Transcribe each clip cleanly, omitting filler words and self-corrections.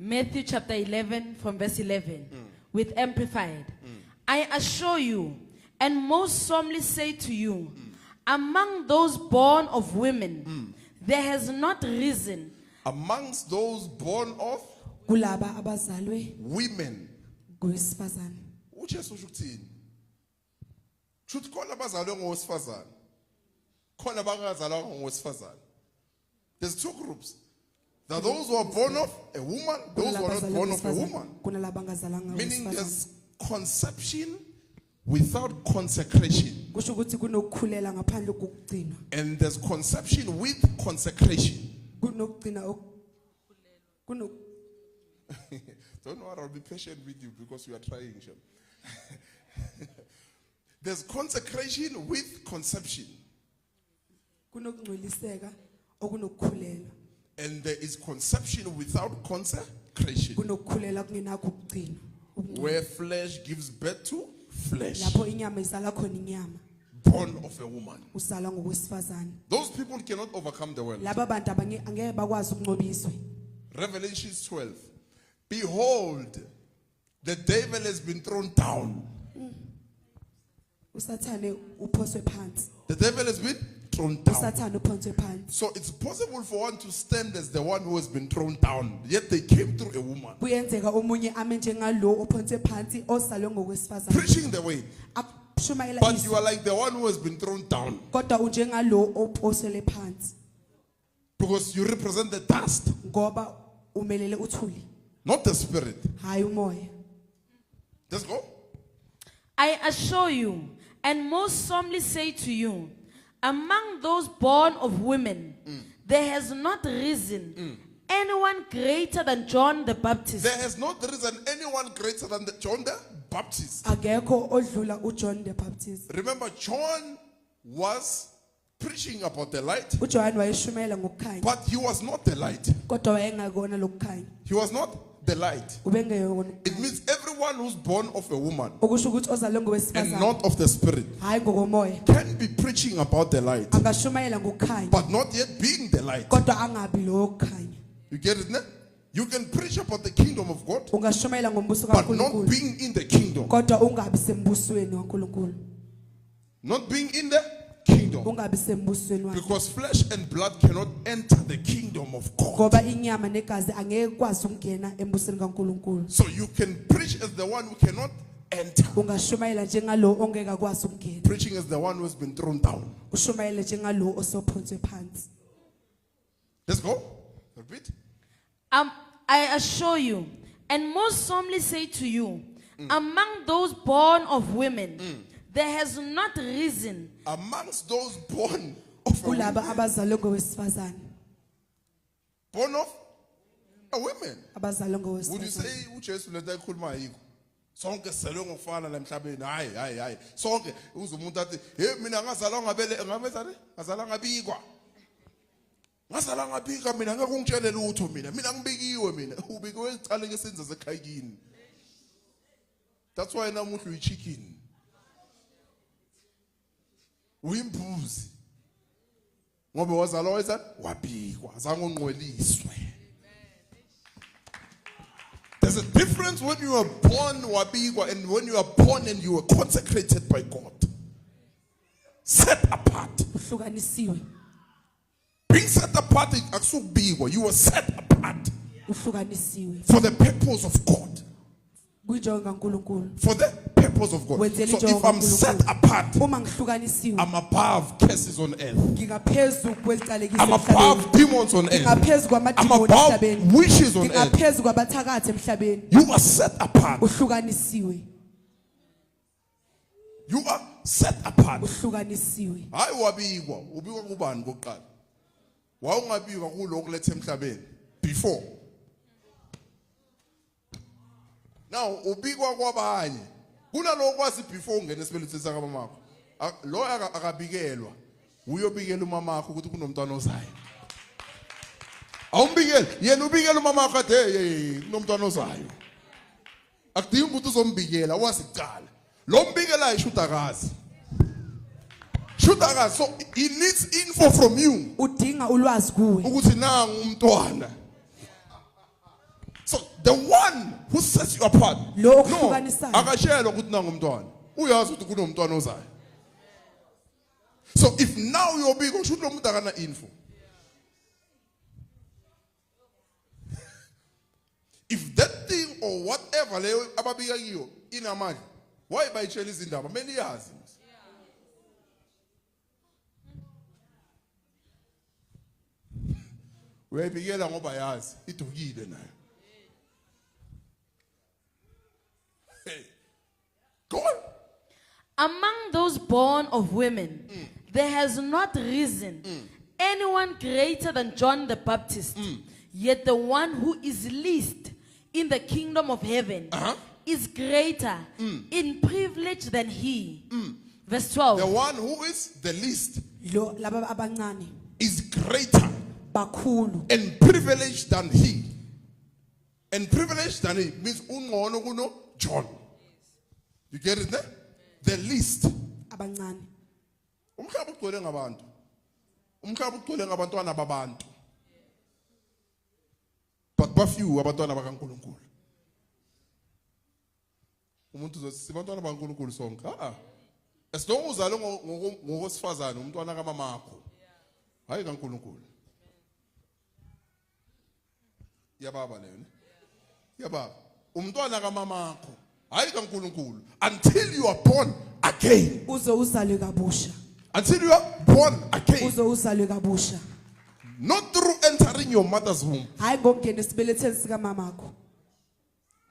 Matthew chapter 11 from verse 11 with Amplified. I assure you and most solemnly say to you, among those born of women, there has not risen. Amongst those born of kulaba abazalwe women. ngowesifazane. uJesu usho ukuthini? Shuthi khona abazalwe ngowesifazane. Khona abangazalwa ngowesifazane. There's two groups. There are those who are born of a woman, those who are not born of a woman. Kunalaba angazalanga Meaning ngowesifazane. there's conception without consecration. Kusho ukuthi kunokukhulela ngaphandle kokugcina. And there's conception with consecration. Kunokugcina Don't worry, I'll be patient with you because you are trying. Shem. There's consecration with conception. kunokungcoliseka okunokukhulela. And there is conception without consecration. Kunokukhulela kungenakho ukugcina. Where flesh gives birth to flesh. Lapho inyama izala khona inyama. Born of a woman. Uzalwa ngowesifazane. Those people cannot overcome the world. Laba bantu angeke bakwazi ukunqobiswa. Revelation 12. Behold, the devil has been thrown down. Usathane uphoswe phansi. The devil has been thrown down. Usathane uphonswe phansi. So it's possible for one to stand as the one who has been thrown down. Yet they came through a woman. Kuyenzeka omunye ame njengalo ophonswe phansi ozalwe ngowesifazane. Preaching the way. Shumayela But you are like the one who has been thrown down. kodwa unjengalo ophosele phansi. Because you represent the dust, Ngoba umelele uthuli. not the spirit. Hayi umoya. Let's go. I assure you and most solemnly say to you, among those born of women, there has not risen anyone greater than John the Baptist. There has not risen anyone greater than John the Baptist. Akekho odlula uJohn the Baptist. Remember, John was preaching about the light, uJohn wayeshumayela ngokukhanya. but he was not the light. Kodwa wayengakona lokukhanya. He was not the light. Ubengeyona. It means everyone who's born of a woman Okusho ukuthi ozalwe and ngowesifazane. not of the spirit Hayi ngokomoya. can be preaching about the light, Angashumayela ngokukhanya. but not yet being the light. Kodwa angabi lo kukhanya. You get it now? You can preach about the kingdom of God, Ungashumayela ngombuso but not kaNkulunkulu. being in the kingdom. Kodwa ungabi sembusweni waNkulunkulu. Not being in the kingdom. Ungabi sembusweni wakhe. Because flesh and blood cannot enter the kingdom of God. Ngoba inyama negazi angeke kwazi ukungena embusweni kaNkulunkulu. So you can preach as the one who cannot enter. Ungashumayela njengalo ongeke akwazi ukungena. Preaching as the one who has been thrown down. Ushumayele njengalo osophonswe phansi. Let's go. Repeat. I assure you and most solemnly say to you, among those born of women, there has not risen Amongst those born of a woman, Kulaba abazalwe ngowesifazane. born of a woman. Abazalwe Would you ngowesifazane. say uJesu lento ayikhuluma yiko? Sonke selwe ngokufana la emhlabeni. Hayi. Sonke uze umuntu athi, "Hey mina ngazalwa ngabezane, ngazalwa ngabikwa." Ngazalwa ngabika mina ngeke ungitshele lutho mina ngibikiwe mina. Ubikiwe icala ke senza zekhayini. That's why namuhla uyichicken. Uyimbuzi. Ngoba wazalwa wayezani? Wabikwa, azange ungqweliswe. There's a difference when you are born wabikwa and when you are born and you are consecrated by God. Set apart. Uhlukanisiwe. Being set apart akusukubikwa. You were set apart Uhlukanisiwe. for the purpose of God. Kuyinjongo kaNkulunkulu. For the purpose of God. Wenzela So injongo if I'm kaNkulunkulu. set apart, Uma ngihlukanisiwe, I'm above curses on earth. ngingaphezu kweliqalekiso I'm emhlabeni. above demons on earth. Ngingaphezu I'm kwamadimoni above emhlabeni. wishes on earth. Ngingaphezu kwabathakathi emhlabeni. You are set apart. Uhlukanisiwe. You are set apart. Uhlukanisiwe. Hayi wabikwa. Ubikwa kubani kokuqala? Wawungabikwa kuloko lethe emhlabeni before. Now ubikwa kwabanye. Kunaloko kwazi before ungena esibelethweni sakaMamakho. Lo akabikelwa. Uyobikela umamakho ukuthi kunomntwana ozayo. Awumbikele, yena ubikela umamakho athi hey kunomntwana ozayo. Akudingi ukuthi uzombikela wasicala. Lo mbikela ishutakazi. Shutakazi, so he needs info from you. Udinga ulwazi kuwe. Ukuthi nangu umntwana. So the one who sets you apart, Lo no, okuhlukanisayo. akashelwa ukuthi nangumntwana. Uyazi ukuthi kunomntwana ozayo. So if now you're big, kusho ukuthi lo muntu akana info. If that thing or whatever leyo ababika kiyo inamandla, why bayitshela izindaba? Mele iyazi. Uyayibikela ngoba yazi idukile nayo. Hey. Go on. Among those born of women, there has not risen anyone greater than John the Baptist. Yet the one who is least in the kingdom of heaven is greater in privilege than he. Verse 12. The one who is the least Lo laba abancane is greater bakhulu and privileged than he. And privileged than he means ungcono kuno John. You get it there? The least. abancane. Umhlaba ugcwele ngabantu. Umhlaba ugcwele ngabantwana babantu. But bafew abantwana bakaNkulunkulu. Umuntu uzothi sibantwana bakaNkulunkulu sonke. As long as uzalwe ngokosifazane umntwana kamamakho. Hayi kaNkulunkulu. Yababa leyo ne? Yababa. Umntwana kamamakho. Hayi kaNkulunkulu. Until you are born again. Uzo uzalwe kabusha. Until you are born again. Uzo uzalwe kabusha. Not through entering your mother's womb, Hayi ngokungena esibelethweni sika mamakho.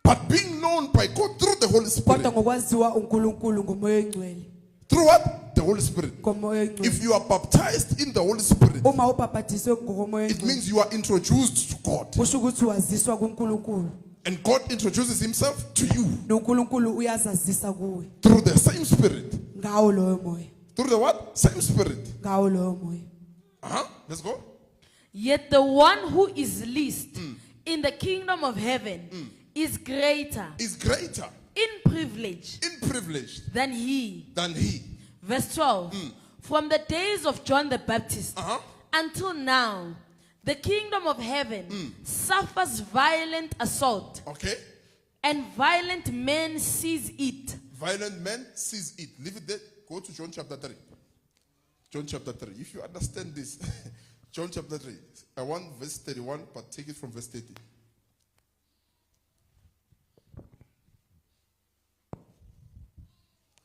but being known by God through the Holy Spirit. Kodwa ngokwaziwa uNkulunkulu ngomoya oyingcwele. Through what? The Holy Spirit. Ngomoya oyingcwele. If you are baptized in the Holy Spirit, Uma ubhabhadiswe ngomoya it oyingcwele. means you are introduced to God. Kusho ukuthi waziswa kuNkulunkulu. And God introduces himself to you NoNkulunkulu uyazazisa kuwe. through the same Spirit. Ngawo loyo moya. Through the what? Same Spirit. Ngawo loyo moya. Let's go. Yet the one who is least in the kingdom of heaven is greater Is greater in privilege in privilege than he. than he. Verse 12. From the days of John the Baptist until now, the kingdom of heaven suffers violent assault, Okay? and violent men seize it. Violent men seize it. Leave it there. Go to John chapter 3. John chapter 3. If you understand this, John chapter 3. I want verse 31, but take it from verse 30.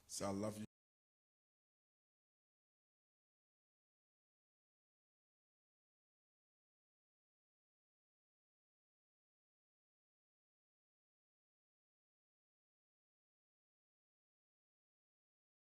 Say, I love you.